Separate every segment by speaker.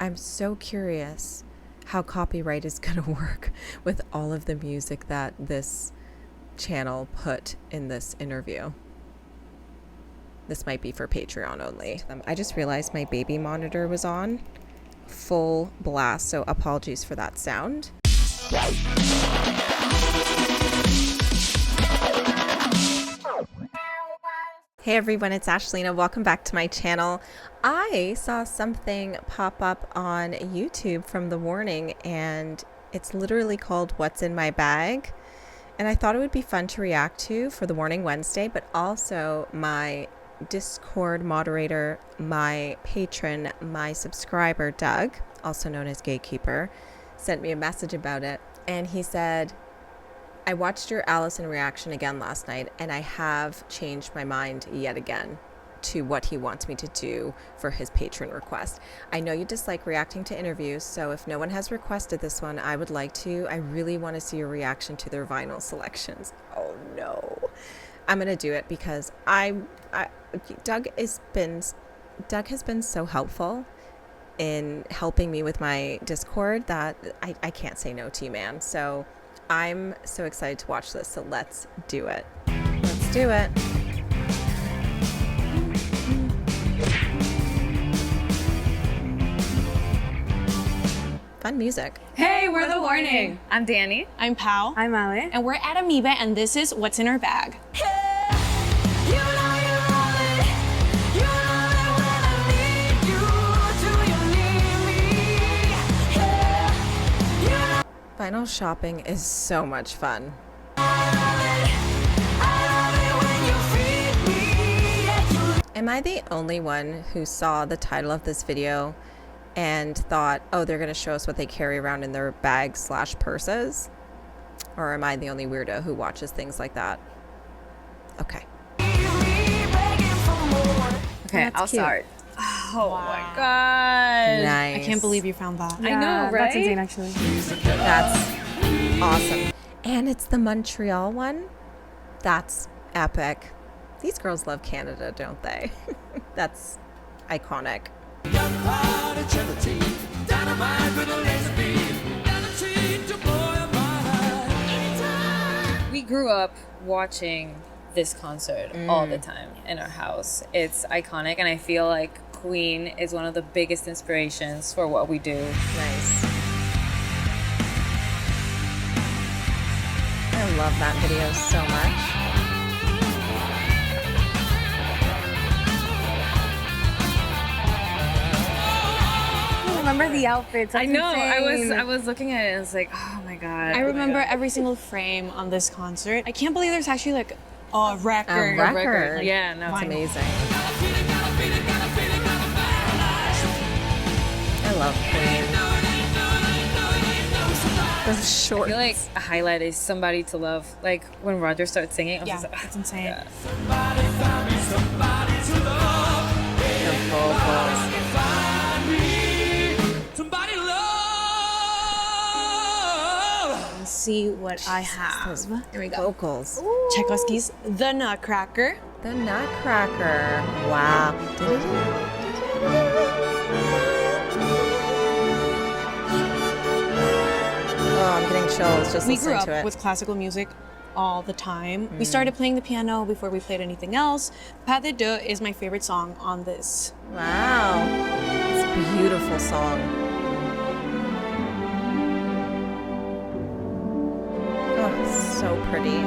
Speaker 1: I'm so curious how copyright is going to work with all of the music that this channel put in this interview. This might be for Patreon only. I just realized my baby monitor was on full blast, so apologies for that sound. Hey everyone, it's Ashlena. Welcome back to my channel. I saw something pop up on YouTube from the morning, and it's literally called What's in My Bag. And I thought it would be fun to react to for the Morning Wednesday, but also my Discord moderator, my patron, my subscriber, Doug, also known as Gatekeeper, sent me a message about it. And he said, I watched your Allison reaction again last night, and I have changed my mind yet again to what he wants me to do for his patron request. I know you dislike reacting to interviews, so if no one has requested this one, I would like to. I really want to see your reaction to their vinyl selections. Oh no. I'm going to do it because Doug has been so helpful in helping me with my Discord that I can't say no to you, man. So I'm so excited to watch this, so let's do it. Let's do it. Fun music.
Speaker 2: Hey, we're The Warning. I'm Danny.
Speaker 3: I'm Pau.
Speaker 4: I'm Ale.
Speaker 3: And we're at Amoeba, and this is What's in Our Bag.
Speaker 1: Vinyl shopping is so much fun. Am I the only one who saw the title of this video and thought, oh, they're going to show us what they carry around in their bags/purses? Or am I the only weirdo who watches things like that? Okay.
Speaker 2: Okay, I'll start.
Speaker 3: Oh my god.
Speaker 1: Nice.
Speaker 3: I can't believe you found that.
Speaker 2: I know, right?
Speaker 4: That's insane, actually.
Speaker 1: That's awesome. And it's the Montreal one. That's epic. These girls love Canada, don't they? That's iconic.
Speaker 2: We grew up watching this concert all the time in our house. It's iconic, and I feel like Queen is one of the biggest inspirations for what we do.
Speaker 1: Nice. I love that video so much.
Speaker 4: I remember the outfits. That's
Speaker 2: I know.
Speaker 4: insane.
Speaker 2: I was looking at it and I was like, oh my god.
Speaker 3: I remember every single frame on this concert. I can't believe there's actually like a record.
Speaker 1: A record.
Speaker 2: Yeah, no,
Speaker 1: It's
Speaker 2: it's
Speaker 1: amazing. I love Queen. Those
Speaker 2: I
Speaker 1: shorts.
Speaker 2: feel like a highlight is Somebody to Love. Like when Roger starts singing, I was
Speaker 3: Yeah,
Speaker 2: just like,
Speaker 3: it's insane.
Speaker 2: Yeah.
Speaker 1: The vocals.
Speaker 3: Let's see what I have.
Speaker 1: Here we go. Vocals.
Speaker 3: Tchaikovsky's The Nutcracker.
Speaker 1: The Nutcracker. Wow. Oh, I'm getting chills just
Speaker 3: We
Speaker 1: listening
Speaker 3: grew
Speaker 1: to
Speaker 3: up
Speaker 1: it.
Speaker 3: with classical music all the time. We started playing the piano before we played anything else. Pas de deux is my favorite song on this.
Speaker 1: Wow. It's a beautiful song. Oh, so pretty.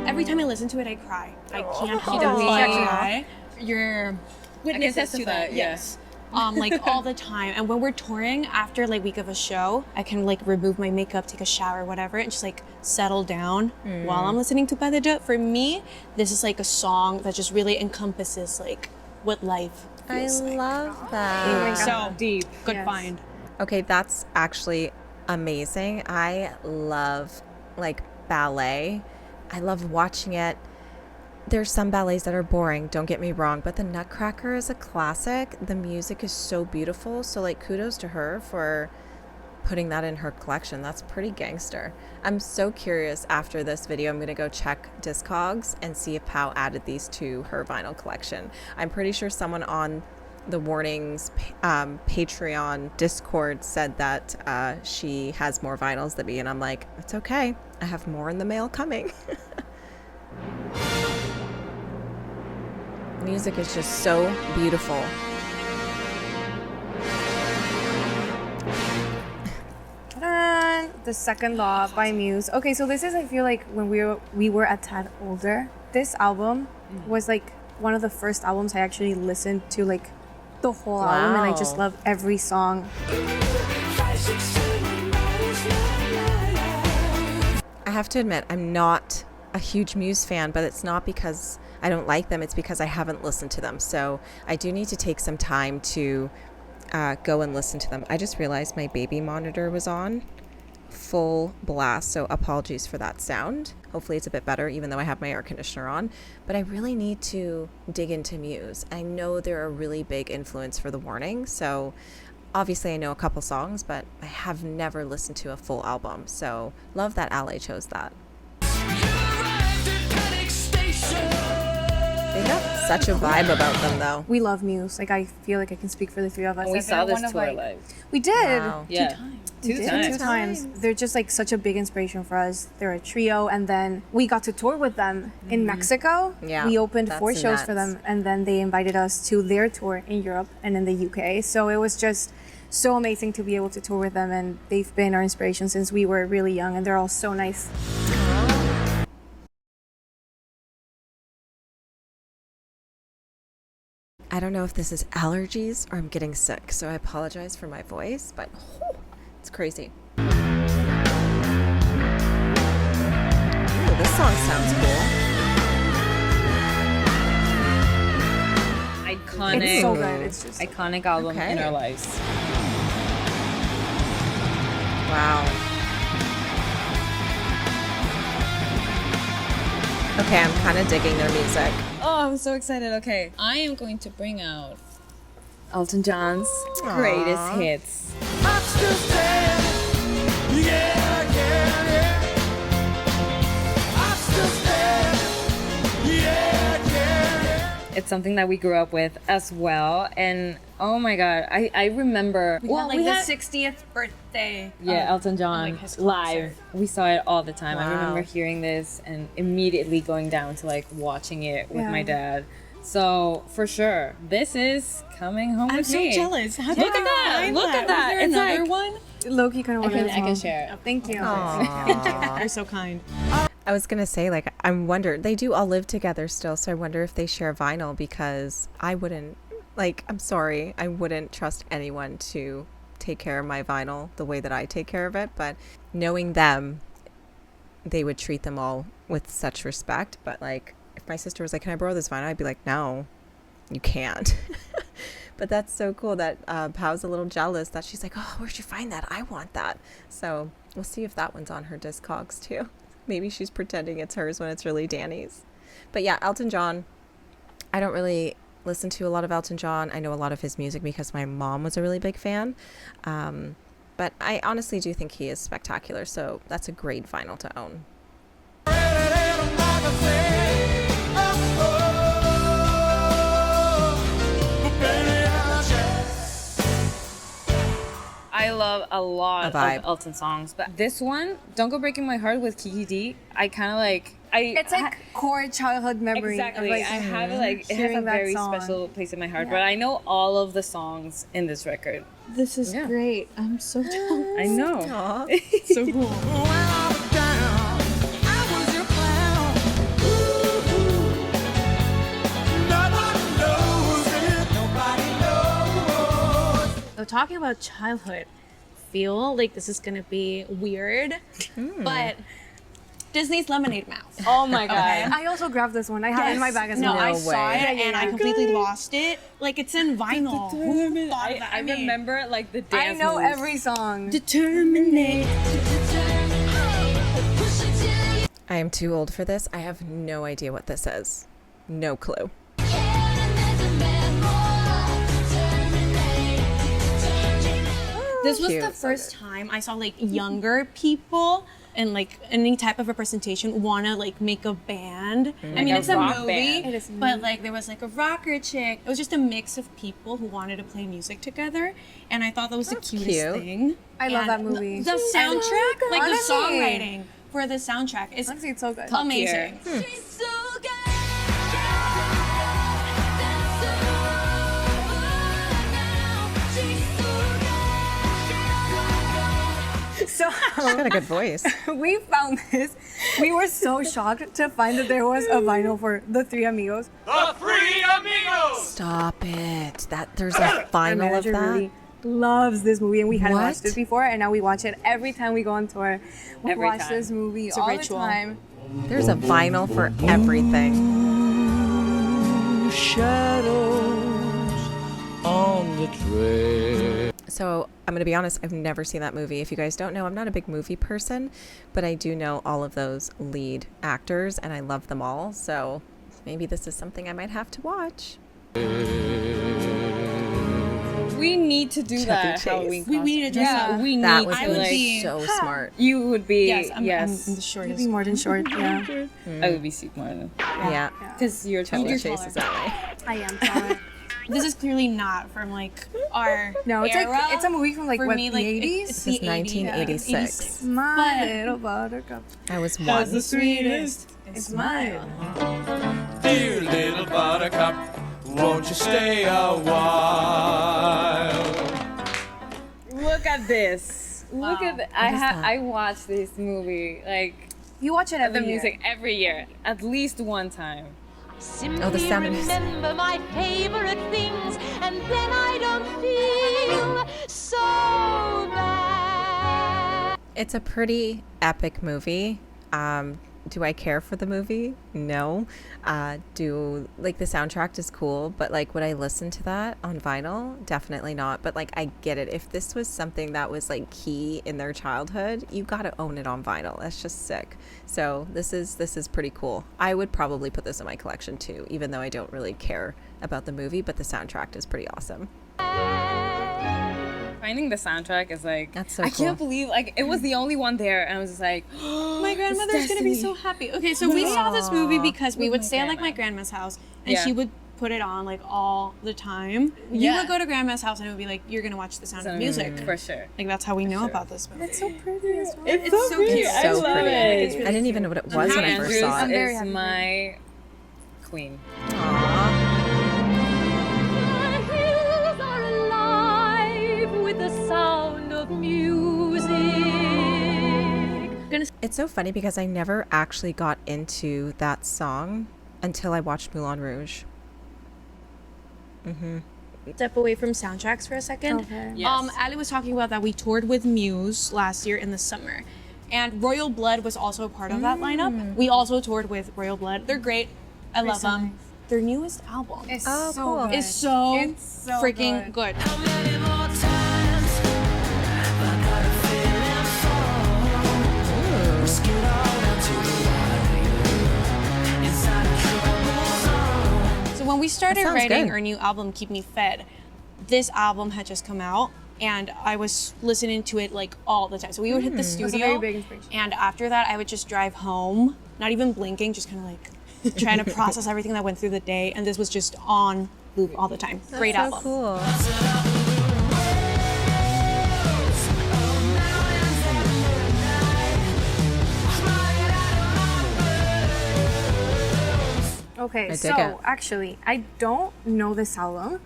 Speaker 3: Every time I listen to it, I cry. I can't help
Speaker 1: does.
Speaker 3: but
Speaker 1: She actually
Speaker 3: cry. You're witnesses to
Speaker 2: testify,
Speaker 3: that,
Speaker 2: yeah.
Speaker 3: yes. Like all the time. And when we're touring after like week of a show, I can like remove my makeup, take a shower, whatever, and just like settle down while I'm listening to Pas de deux. For me, this is like a song that just really encompasses like what life
Speaker 1: I
Speaker 3: feels like.
Speaker 1: love that.
Speaker 3: So deep. Good
Speaker 4: Yes.
Speaker 3: find.
Speaker 1: Okay, that's actually amazing. I love like ballet. I love watching it. There's some ballets that are boring, don't get me wrong, but the Nutcracker is a classic. The music is so beautiful. So like kudos to her for putting that in her collection. That's pretty gangster. I'm so curious after this video. I'm going to go check Discogs and see if Pau added these to her vinyl collection. I'm pretty sure someone on the Warnings Patreon Discord said that she has more vinyls than me, and I'm like, it's okay. I have more in the mail coming. Music is just so beautiful.
Speaker 4: The Second Law by Muse. Okay, so this is, I feel like, when we were a tad older. This album was like one of the first albums I actually listened to, like the whole album, and I just love every song.
Speaker 1: I have to admit, I'm not a huge Muse fan, but it's not because I don't like them. It's because I haven't listened to them. So I do need to take some time to go and listen to them. I just realized my baby monitor was on full blast, so apologies for that sound. Hopefully it's a bit better, even though I have my air conditioner on. But I really need to dig into Muse. I know they're a really big influence for The Warning, so obviously I know a couple songs, but I have never listened to a full album. So love that Ale chose that. They have such a vibe about them, though.
Speaker 4: We love Muse. Like, I feel like I can speak for the three of us.
Speaker 2: And we
Speaker 4: Like,
Speaker 2: saw
Speaker 4: they're
Speaker 2: this
Speaker 4: one of,
Speaker 2: tour
Speaker 4: like-
Speaker 2: live.
Speaker 4: We did.
Speaker 1: Wow.
Speaker 2: Yeah. Two times.
Speaker 4: They're just like such a big inspiration for us. They're a trio, and then we got to tour with them in Mexico.
Speaker 1: Yeah,
Speaker 4: We opened
Speaker 1: that's
Speaker 4: 4 shows for
Speaker 1: nuts.
Speaker 4: them, and then they invited us to their tour in Europe and in the UK. So it was just so amazing to be able to tour with them, and they've been our inspiration since we were really young, and they're all so nice.
Speaker 1: I don't know if this is allergies or I'm getting sick, so I apologize for my voice, but it's crazy. Ooh, this song sounds cool.
Speaker 2: Iconic.
Speaker 4: It's so good. It's just
Speaker 2: Iconic album
Speaker 1: Okay.
Speaker 2: in our lives.
Speaker 1: Wow. Okay, I'm kind of digging their music.
Speaker 2: Oh, I'm so excited. Okay. I am going to bring out Elton John's greatest hits. It's something that we grew up with as well. And oh my God, I remember.
Speaker 3: We had the 60th birthday.
Speaker 2: Yeah, Elton John
Speaker 3: his
Speaker 2: live.
Speaker 3: concert.
Speaker 2: We saw it all the time. I
Speaker 1: Wow.
Speaker 2: remember hearing this and immediately going down to like watching it with my dad. So for sure, this is coming home
Speaker 3: I'm
Speaker 2: with
Speaker 3: so
Speaker 2: me.
Speaker 3: jealous. How
Speaker 2: Look
Speaker 3: did
Speaker 2: at
Speaker 3: you
Speaker 2: that!
Speaker 3: find
Speaker 2: Look at that!
Speaker 3: Was there
Speaker 2: It's
Speaker 3: another
Speaker 2: like-
Speaker 3: one?
Speaker 4: low-key kind of
Speaker 2: I can share it.
Speaker 4: Thank you.
Speaker 3: You're so kind.
Speaker 1: I was gonna say, like, I wonder, they do all live together still, so I wonder if they share vinyl, because I wouldn't, like, I'm sorry, I wouldn't trust anyone to take care of my vinyl the way that I take care of it, but knowing them, they would treat them all with such respect. But like, if my sister was like, can I borrow this vinyl? I'd be like, no, you can't. But that's so cool that Pau's a little jealous that she's like, oh, where'd you find that? I want that. So we'll see if that one's on her Discogs too. Maybe she's pretending it's hers when it's really Danny's. But yeah, Elton John, I don't really listen to a lot of Elton John. I know a lot of his music because my mom was a really big fan. But I honestly do think he is spectacular. So that's a great vinyl to own.
Speaker 2: I love a lot
Speaker 1: A
Speaker 2: of
Speaker 1: vibe.
Speaker 2: Elton songs, but this one, "Don't Go Breaking My Heart" with Kiki D, I kind of like.
Speaker 4: It's like core childhood memory.
Speaker 2: Exactly.
Speaker 4: Of like,
Speaker 2: I have like it has
Speaker 4: hearing
Speaker 2: a
Speaker 4: that
Speaker 2: very
Speaker 4: song.
Speaker 2: special place in my heart, but I know all of the songs in this record.
Speaker 3: This is
Speaker 2: Yeah.
Speaker 3: great. I'm so jealous.
Speaker 2: I know.
Speaker 1: Aw.
Speaker 3: So cool. So talking about childhood, feel like this is gonna be weird, but Disney's Lemonade Mouth.
Speaker 2: Oh my god.
Speaker 4: I also grabbed this one. I have it in my bag as
Speaker 3: No,
Speaker 4: well.
Speaker 3: I
Speaker 1: No
Speaker 3: saw
Speaker 1: way.
Speaker 3: it and I completely lost it. Like it's in vinyl. Who thought of that?
Speaker 2: I remember like the
Speaker 4: I
Speaker 2: dance
Speaker 4: know
Speaker 2: moves.
Speaker 4: every song.
Speaker 3: Determinate.
Speaker 1: I am too old for this. I have no idea what this is. No clue.
Speaker 3: This was
Speaker 1: Cute,
Speaker 3: the
Speaker 1: so
Speaker 3: first time I saw like younger people in like any type of representation want to like make a band. I mean,
Speaker 2: Like
Speaker 3: it's
Speaker 2: a
Speaker 3: a
Speaker 2: rock
Speaker 3: movie,
Speaker 2: band.
Speaker 4: It is a
Speaker 3: but
Speaker 4: movie.
Speaker 3: like there was like a rocker chick. It was just a mix of people who wanted to play music together, and I thought that was the cutest
Speaker 1: cute.
Speaker 3: thing.
Speaker 4: I love
Speaker 3: And
Speaker 4: that movie.
Speaker 3: The soundtrack, like
Speaker 4: Honestly.
Speaker 3: the songwriting for the soundtrack is
Speaker 4: Honestly, it's so good.
Speaker 3: amazing.
Speaker 5: She's so good. She's so good.
Speaker 1: She's got a good voice.
Speaker 4: We found this. We were so shocked to find that there was a vinyl for the Three Amigos.
Speaker 6: The Three Amigos!
Speaker 1: Stop it. There's a
Speaker 4: Our
Speaker 1: vinyl of
Speaker 4: manager
Speaker 1: that.
Speaker 4: really loves this movie, and we hadn't
Speaker 1: What?
Speaker 4: watched it before, and now we watch it every time we go on tour. We
Speaker 2: Every
Speaker 4: watch
Speaker 2: time.
Speaker 4: this movie
Speaker 3: a
Speaker 4: all
Speaker 3: ritual.
Speaker 4: the time.
Speaker 1: There's a vinyl for everything.
Speaker 7: Shadows on the trail.
Speaker 1: So I'm going to be honest, I've never seen that movie. If you guys don't know, I'm not a big movie person, but I do know all of those lead actors, and I love them all. So maybe this is something I might have to watch.
Speaker 2: We need to do
Speaker 1: Chevy
Speaker 2: that
Speaker 1: Chase.
Speaker 2: Halloween
Speaker 3: We need to dress
Speaker 2: Yeah,
Speaker 3: up.
Speaker 2: we
Speaker 1: That
Speaker 2: need
Speaker 1: would
Speaker 2: to.
Speaker 3: I would
Speaker 1: be
Speaker 3: be-
Speaker 1: so smart.
Speaker 2: You would be.
Speaker 3: Yes, I'm
Speaker 2: yes.
Speaker 3: the
Speaker 4: You'd
Speaker 3: shortest.
Speaker 4: be more than short, yeah.
Speaker 2: I would be super more.
Speaker 1: Yeah.
Speaker 2: Because you're
Speaker 1: Chevy
Speaker 2: taller.
Speaker 1: Chase is that way.
Speaker 4: I am taller.
Speaker 3: This is clearly not from like our
Speaker 4: No, it's
Speaker 3: era.
Speaker 4: like it's a movie from like
Speaker 3: For
Speaker 4: what,
Speaker 3: me,
Speaker 4: the
Speaker 3: like
Speaker 4: 80s?
Speaker 3: it's
Speaker 1: This is
Speaker 3: the 80s,
Speaker 1: 1986.
Speaker 4: My
Speaker 3: But-
Speaker 4: little buttercup.
Speaker 1: I was one.
Speaker 3: sweetest.
Speaker 4: It's mine.
Speaker 6: Dear little buttercup, won't you stay a while?
Speaker 2: Look at this. Look at I watch this movie like
Speaker 4: You watch it every
Speaker 2: the
Speaker 4: year.
Speaker 2: music every year, at least one time.
Speaker 5: Simply
Speaker 1: Oh, the sound of music.
Speaker 5: remember my favorite things, and then I don't feel so bad.
Speaker 1: It's a pretty epic movie. Do I care for the movie? No. Like the soundtrack is cool, but like would I listen to that on vinyl? Definitely not. But like I get it. If this was something that was like key in their childhood, you got to own it on vinyl. That's just sick. So this is pretty cool. I would probably put this in my collection too, even though I don't really care about the movie, but the soundtrack is pretty awesome.
Speaker 2: Finding the soundtrack is like
Speaker 1: That's so
Speaker 2: I
Speaker 1: cool.
Speaker 2: can't believe like it was the only one there, and I was just like,
Speaker 3: My grandmother's gonna be so happy. Okay, so we saw this movie because we would stay at like my grandma's house, and
Speaker 2: Yeah.
Speaker 3: she would put it on like all the time. You
Speaker 2: Yeah.
Speaker 3: would go to grandma's house, and it would be like, you're gonna watch The Sound of Music.
Speaker 2: for sure.
Speaker 3: Like that's how we know about this movie.
Speaker 4: It's so pretty as well.
Speaker 3: It's so cute.
Speaker 1: It's
Speaker 2: I
Speaker 1: so
Speaker 2: love
Speaker 1: pretty.
Speaker 2: it.
Speaker 1: I didn't even know what it was when I first saw
Speaker 2: Andrews
Speaker 1: it.
Speaker 4: very
Speaker 2: is
Speaker 4: happy for
Speaker 2: my queen.
Speaker 1: Aw.
Speaker 5: The hills are alive with the sound of music.
Speaker 1: It's so funny because I never actually got into that song until I watched Moulin Rouge.
Speaker 3: Step away from soundtracks for a second.
Speaker 4: Okay.
Speaker 2: Yes.
Speaker 3: Ali was talking about that we toured with Muse last year in the summer, and Royal Blood was also a part of that lineup. We also toured with Royal Blood. They're great. I love
Speaker 4: so
Speaker 3: them.
Speaker 4: nice.
Speaker 3: Their newest album
Speaker 4: It's
Speaker 1: Oh,
Speaker 4: so
Speaker 1: cool.
Speaker 4: good.
Speaker 3: is so,
Speaker 4: It's so
Speaker 3: freaking good. So when we started
Speaker 1: sounds
Speaker 3: writing
Speaker 1: good.
Speaker 3: our new album, Keep Me Fed, this album had just come out, and I was listening to it like all the time. So we would hit the
Speaker 4: was a
Speaker 3: studio,
Speaker 4: very big inspiration.
Speaker 3: and after that, I would just drive home, not even blinking, just kind of like trying to process everything that went through the day. And this was just on loop all the time. Great
Speaker 1: so
Speaker 3: album.
Speaker 1: cool.
Speaker 4: Okay,
Speaker 1: dig
Speaker 4: so
Speaker 1: it.
Speaker 4: actually, I don't know this album,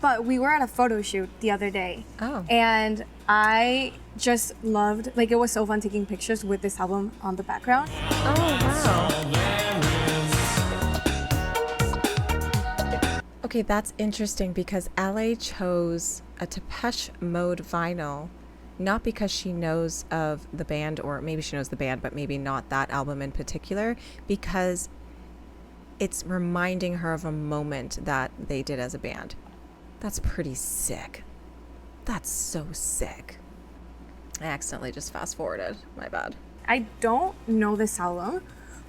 Speaker 4: but we were at a photo shoot the other day.
Speaker 1: Oh.
Speaker 4: And I just loved, like, it was so fun taking pictures with this album on the background.
Speaker 1: Oh, wow. Okay, that's interesting because LA chose a Depeche Mode vinyl, not because she knows of the band, or maybe she knows the band, but maybe not that album in particular, because it's reminding her of a moment that they did as a band. That's pretty sick. That's so sick. I accidentally just fast forwarded. My bad.
Speaker 4: I don't know this album,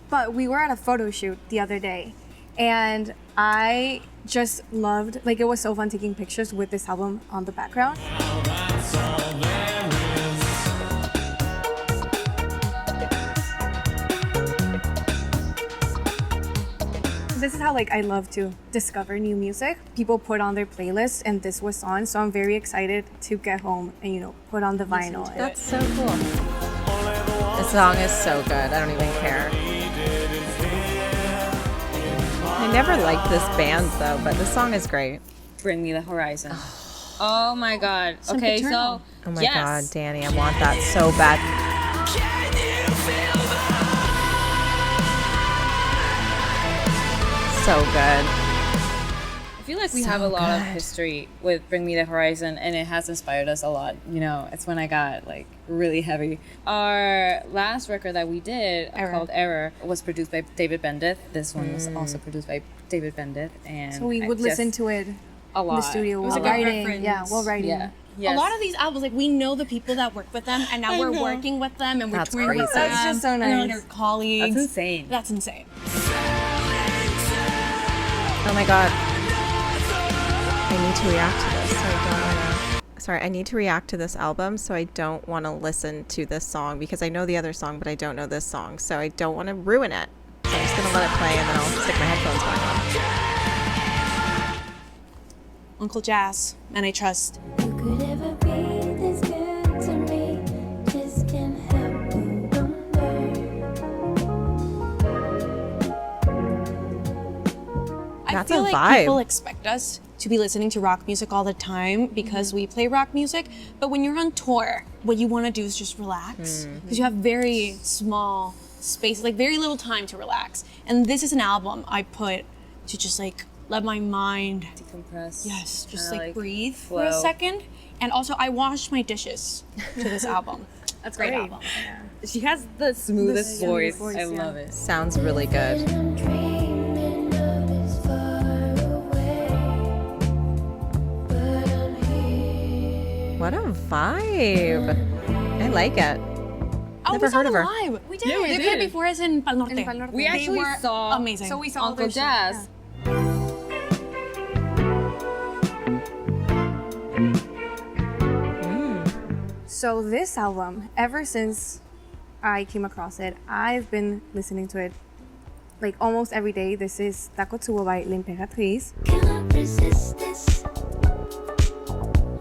Speaker 4: but we were at a photo shoot the other day. And I just loved, like, it was so fun taking pictures with this album on the background. this is how like I love to discover new music. People put on their playlists and this was on, so I'm very excited to get home and, you know, put on the vinyl.
Speaker 2: That's so cool.
Speaker 1: This song is so good. I don't even care. I never liked this band though, but this song is great.
Speaker 2: Bring Me the Horizon. Oh my god. Okay, so
Speaker 1: Oh my
Speaker 2: yes.
Speaker 1: god, Danny, I want that so bad. So good.
Speaker 2: I feel like we have a lot of history with Bring Me the Horizon, and it has inspired us a lot. You know, it's when I got like really heavy. Our last record that we did called Error was produced by David Bendeth. This one was also produced by David Bendeth, and
Speaker 4: So we would listen to it
Speaker 2: a lot
Speaker 4: in the studio
Speaker 3: was
Speaker 4: while
Speaker 3: a good
Speaker 4: writing.
Speaker 3: reference.
Speaker 4: Yeah, while writing.
Speaker 2: Yeah.
Speaker 3: A
Speaker 2: Yes.
Speaker 3: lot of these albums, like we know the people that work with them, and now we're working with them, and we're
Speaker 1: That's
Speaker 3: touring with
Speaker 1: crazy.
Speaker 3: them.
Speaker 4: That's just so
Speaker 3: and they're like
Speaker 4: nice.
Speaker 3: our colleagues.
Speaker 2: That's insane.
Speaker 3: That's insane.
Speaker 1: Oh my god. I need to react to this, so I don't wanna... Sorry, I need to react to this album, so I don't want to listen to this song because I know the other song, but I don't know this song, so I don't want to ruin it. So I'm just gonna let it play and then I'll stick my headphones back on.
Speaker 3: Uncle Jazz, and I trust.
Speaker 8: You could ever be this good to me, just can't help but
Speaker 3: I
Speaker 1: That's
Speaker 3: feel
Speaker 1: a
Speaker 3: like
Speaker 1: vibe.
Speaker 3: people expect us to be listening to rock music all the time because we play rock music. But when you're on tour, what you want to do is just relax because you have very small space, like very little time to relax. And this is an album I put to just like let my mind,
Speaker 2: Decompress.
Speaker 3: yes, just
Speaker 2: Kinda
Speaker 3: like breathe for a
Speaker 2: flow.
Speaker 3: second. And also, I washed my dishes to this album. That's a great album.
Speaker 2: She has the smoothest voice.
Speaker 4: voice,
Speaker 2: I
Speaker 4: yeah.
Speaker 2: love it.
Speaker 1: Sounds really good.
Speaker 8: I'm dreaming of this far away, but I'm here.
Speaker 1: What a vibe. I like it.
Speaker 3: Oh,
Speaker 1: Never
Speaker 3: we saw
Speaker 1: heard of
Speaker 3: them
Speaker 1: her.
Speaker 3: live. We did.
Speaker 2: Yeah, we
Speaker 3: They
Speaker 2: did.
Speaker 3: played before us in Pal Norte.
Speaker 4: In Pal Norte.
Speaker 2: We
Speaker 3: They
Speaker 2: actually
Speaker 3: were
Speaker 2: saw
Speaker 3: amazing.
Speaker 4: So we saw
Speaker 2: Uncle
Speaker 4: their show,
Speaker 2: Jazz.
Speaker 4: So this album, ever since I came across it, I've been listening to it like almost every day. This is Takotsubo by L'Imperatrice.
Speaker 8: Cannot resist this.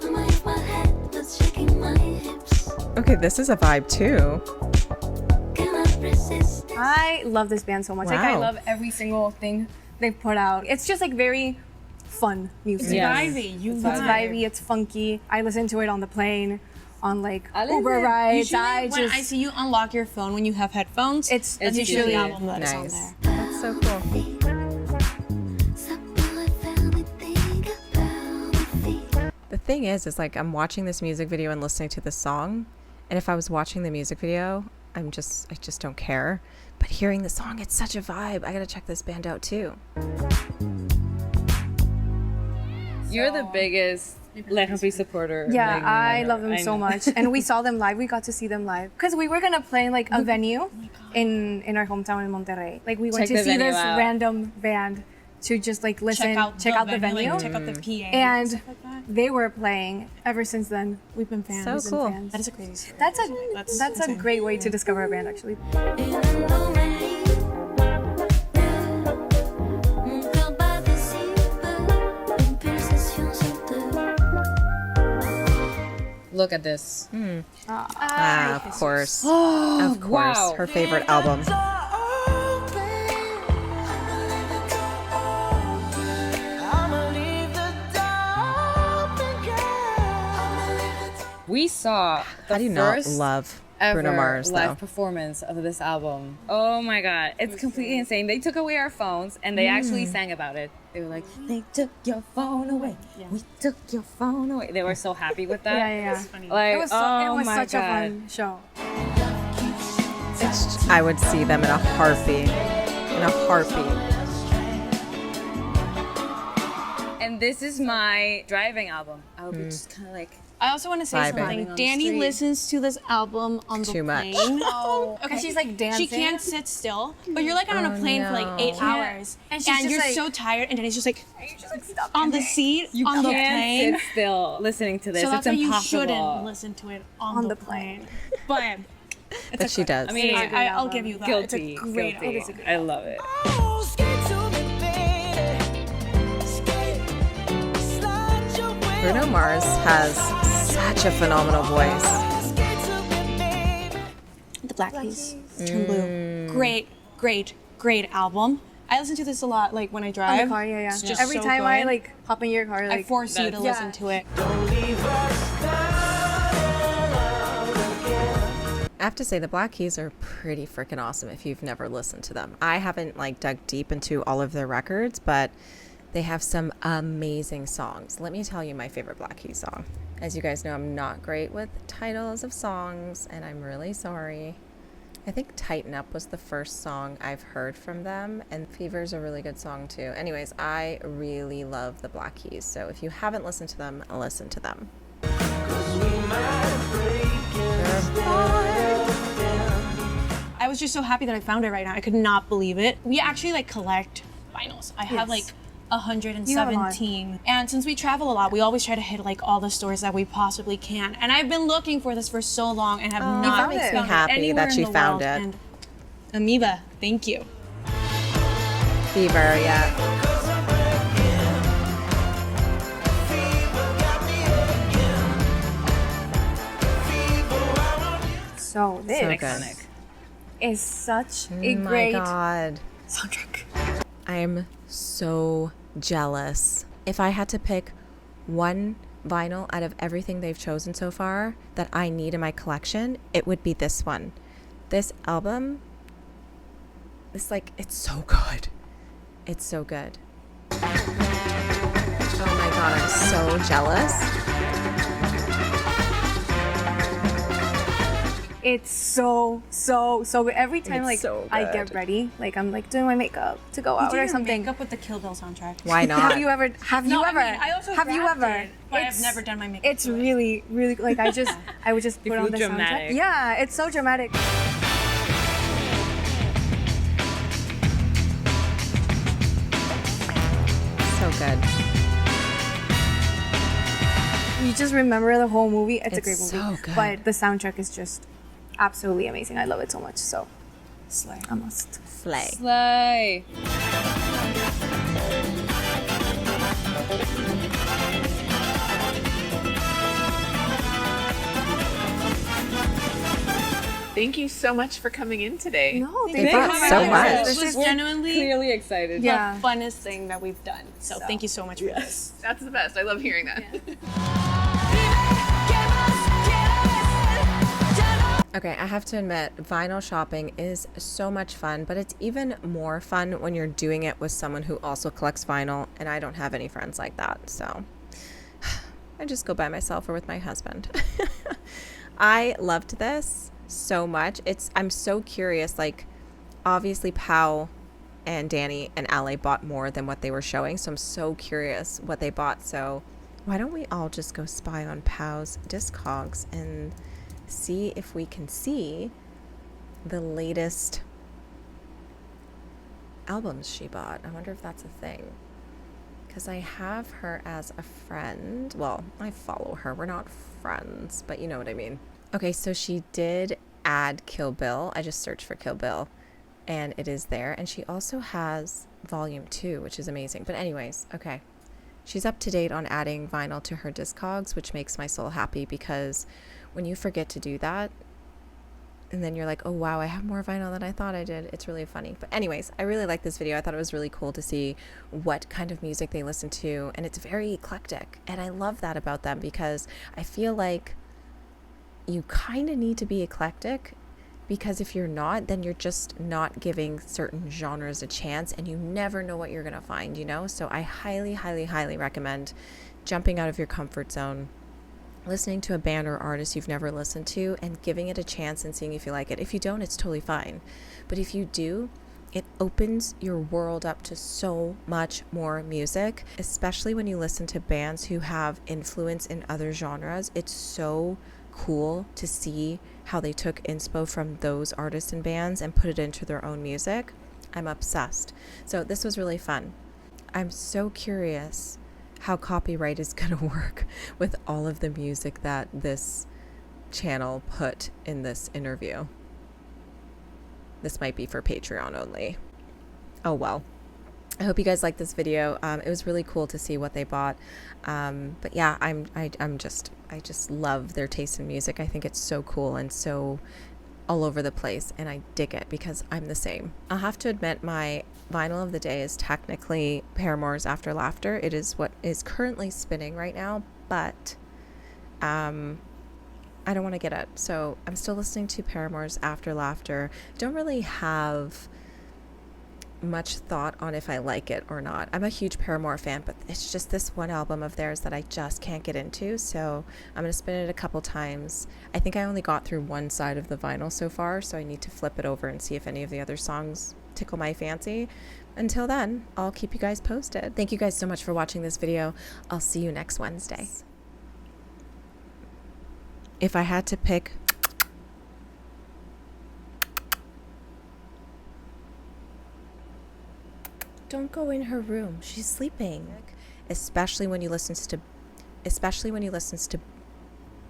Speaker 8: I might hit my head, but shaking my hips.
Speaker 1: Okay, this is a vibe too.
Speaker 8: Cannot resist this.
Speaker 4: I love this band so much. Like I
Speaker 1: Wow.
Speaker 4: love every single thing they've put out. It's just like very fun music.
Speaker 2: Yes.
Speaker 3: Vibey. You
Speaker 4: It's
Speaker 3: vibe.
Speaker 4: vibey, it's funky. I listen to it on the plane, on like
Speaker 2: I love
Speaker 4: Uber
Speaker 2: it.
Speaker 4: rides.
Speaker 3: Usually
Speaker 4: I
Speaker 3: when
Speaker 4: just
Speaker 3: I see you unlock your phone when you have headphones,
Speaker 4: it's
Speaker 3: that's
Speaker 2: It's
Speaker 3: usually the
Speaker 2: usually
Speaker 3: album that is on
Speaker 1: nice.
Speaker 3: there.
Speaker 1: That's so cool. The thing is like I'm watching this music video and listening to the song, and if I was watching the music video, I just don't care. But hearing the song, it's such a vibe. I gotta check this band out too.
Speaker 2: You're the biggest Legendary supporter.
Speaker 4: Yeah,
Speaker 2: like,
Speaker 4: I
Speaker 2: ever.
Speaker 4: love them
Speaker 2: I
Speaker 4: so
Speaker 2: know.
Speaker 4: much. And we saw them live. We got to see them live. Because we were going to play in like a venue in our hometown in Monterrey. Like we went
Speaker 2: Check
Speaker 4: to
Speaker 2: the
Speaker 4: see
Speaker 2: venue
Speaker 4: this
Speaker 2: out.
Speaker 4: random band to just like listen, check out the venue.
Speaker 3: like, check out the PA.
Speaker 4: And
Speaker 3: stuff like that.
Speaker 4: they were playing ever since then.
Speaker 3: We've been fans.
Speaker 1: So
Speaker 3: We've been
Speaker 1: cool.
Speaker 3: fans. That is a crazy story.
Speaker 4: That's a
Speaker 3: insane.
Speaker 4: great way to discover a band actually.
Speaker 2: Look at this.
Speaker 1: Of course. Of course.
Speaker 2: wow.
Speaker 1: Her favorite album.
Speaker 2: We saw the
Speaker 1: How do you not
Speaker 2: first
Speaker 1: love
Speaker 2: ever
Speaker 1: Bruno Mars,
Speaker 2: live
Speaker 1: though?
Speaker 2: performance of this album. Oh my god, it's completely insane. They took away our phones and they actually sang about it. They were like, "They took your phone away. We took your phone away." They were so happy with that.
Speaker 4: Yeah.
Speaker 2: Like,
Speaker 4: It was,
Speaker 2: oh
Speaker 4: it was
Speaker 2: my
Speaker 4: such
Speaker 2: god.
Speaker 4: a fun show.
Speaker 1: I would see them in a heartbeat. In a heartbeat.
Speaker 2: And this is my driving album. I would be just kind of like,
Speaker 3: I also want to say
Speaker 1: Vibing.
Speaker 3: something.
Speaker 2: On the
Speaker 3: Danny
Speaker 2: street.
Speaker 3: listens to this album on the
Speaker 1: Too much.
Speaker 3: plane.
Speaker 4: Okay. She's like dancing.
Speaker 3: She can't sit still, but you're like on a plane for like 8 hours,
Speaker 4: And
Speaker 3: and,
Speaker 4: she's just
Speaker 3: you're
Speaker 4: like-
Speaker 3: so tired, and Danny's just like
Speaker 4: You're just like stuck
Speaker 3: on
Speaker 4: in
Speaker 3: the
Speaker 4: it.
Speaker 3: seat
Speaker 2: you
Speaker 3: on the
Speaker 2: can't
Speaker 3: plane.
Speaker 2: sit still listening to this.
Speaker 3: So that's
Speaker 2: it's
Speaker 3: why you
Speaker 2: impossible.
Speaker 3: shouldn't listen to it on the plane. But
Speaker 1: But she does.
Speaker 2: I mean,
Speaker 3: I'll give you that.
Speaker 2: guilty.
Speaker 3: It's a great
Speaker 2: guilty.
Speaker 3: album.
Speaker 2: I love it.
Speaker 8: Oh, skip to me, baby.
Speaker 1: Bruno Mars has such a phenomenal voice.
Speaker 3: The Black Keys, Turn Blue. Great album. I listen to this a lot, like when I drive.
Speaker 4: In the car, yeah.
Speaker 3: It's just
Speaker 4: Every
Speaker 3: so
Speaker 4: time
Speaker 3: good.
Speaker 4: I like hop in your car, like
Speaker 3: I force you to listen to it.
Speaker 1: I have to say the Black Keys are pretty freaking awesome if you've never listened to them. I haven't like dug deep into all of their records, but they have some amazing songs. Let me tell you my favorite Black Keys song. As you guys know, I'm not great with titles of songs, and I'm really sorry. I think Tighten Up was the first song I've heard from them, and Fever's a really good song too. Anyways, I really love the Black Keys, so if you haven't listened to them, listen to them.
Speaker 3: I was just so happy that I found it right now. I could not believe it. We actually like collect vinyls. I have like 117. And since we travel a lot, we always try to hit like all the stores that we possibly can. And I've been looking for this for so long and have not
Speaker 1: makes me
Speaker 3: found it
Speaker 1: happy
Speaker 3: anywhere
Speaker 1: that you
Speaker 3: in the
Speaker 1: found
Speaker 3: world.
Speaker 1: it.
Speaker 3: And Amoeba, thank you.
Speaker 1: Fever, yeah.
Speaker 4: so this
Speaker 1: So good.
Speaker 4: is such a
Speaker 1: My
Speaker 4: great
Speaker 1: God.
Speaker 4: soundtrack.
Speaker 1: I'm so jealous. If I had to pick one vinyl out of everything they've chosen so far that I need in my collection, it would be this one. This album, it's like, it's so good. It's so good. Oh my God, I'm so jealous.
Speaker 4: It's so good. Every time
Speaker 1: It's
Speaker 4: like
Speaker 1: so
Speaker 4: I
Speaker 1: good.
Speaker 4: get ready, like I'm like doing my makeup to go out or something.
Speaker 3: Makeup with the Kill Bill soundtrack.
Speaker 1: Why not?
Speaker 4: Have you ever?
Speaker 3: I also
Speaker 4: have you
Speaker 3: wrapped
Speaker 4: ever?
Speaker 3: it, but I've
Speaker 4: It's-
Speaker 3: never done my makeup.
Speaker 4: It's
Speaker 3: to it.
Speaker 4: really like I would just put on the
Speaker 2: dramatic.
Speaker 4: soundtrack. Yeah, it's so dramatic.
Speaker 1: So good.
Speaker 4: You just remember the whole movie. It's a great
Speaker 1: It's
Speaker 4: movie.
Speaker 1: so good.
Speaker 4: But the soundtrack is just absolutely amazing. I love it so much. So
Speaker 3: Slay.
Speaker 4: I must.
Speaker 1: Slay.
Speaker 2: Slay.
Speaker 9: Thank you so much for coming in today.
Speaker 4: No,
Speaker 1: They brought so much.
Speaker 3: This is genuinely
Speaker 2: Clearly excited.
Speaker 4: Yeah.
Speaker 3: the funnest thing that we've done. So thank you so much for this.
Speaker 9: That's the best. I love hearing that.
Speaker 1: Okay, I have to admit, vinyl shopping is so much fun, but it's even more fun when you're doing it with someone who also collects vinyl, and I don't have any friends like that, so I just go by myself or with my husband. I loved this so much. I'm so curious, like, obviously Pau and Danny and Ale bought more than what they were showing, so I'm so curious what they bought. So why don't we all just go spy on Pau's Discogs and see if we can see the latest albums she bought. I wonder if that's a thing, because I have her as a friend. Well, I follow her. We're not friends, but you know what I mean. Okay, so she did add Kill Bill. I just searched for Kill Bill and it is there. And she also has volume 2, which is amazing. But anyways, okay. She's up to date on adding vinyl to her Discogs, which makes my soul happy, because when you forget to do that and then you're like, oh wow, I have more vinyl than I thought I did, it's really funny. But anyways, I really like this video. I thought it was really cool to see what kind of music they listen to, and it's very eclectic, and I love that about them, because I feel like you kind of need to be eclectic, because if you're not, then you're just not giving certain genres a chance, and you never know what you're gonna find, you know? So I highly recommend jumping out of your comfort zone, listening to a band or artist you've never listened to, and giving it a chance and seeing if you like it. If you don't, it's totally fine. But if you do, it opens your world up to so much more music, especially when you listen to bands who have influence in other genres. It's so cool to see how they took inspo from those artists and bands and put it into their own music. I'm obsessed. So this was really fun. I'm so curious how copyright is going to work with all of the music that this channel put in this interview. This might be for Patreon only. Oh well. I hope you guys like this video. It was really cool to see what they bought. But yeah, I just love their taste in music. I think it's so cool and so all over the place, and I dig it because I'm the same. I'll have to admit my vinyl of the day is technically Paramore's After Laughter. It is what is currently spinning right now, but I don't want to get it. So I'm still listening to Paramore's After Laughter. Don't really have much thought on if I like it or not. I'm a huge Paramore fan, but it's just this one album of theirs that I just can't get into, so I'm going to spin it a couple times. I think I only got through one side of the vinyl so far, so I need to flip it over and see if any of the other songs tickle my fancy. Until then, I'll keep you guys posted. Thank you guys so much for watching this video. I'll see you next Wednesday. If I had to pick don't go in her room. She's sleeping. Especially when you listen to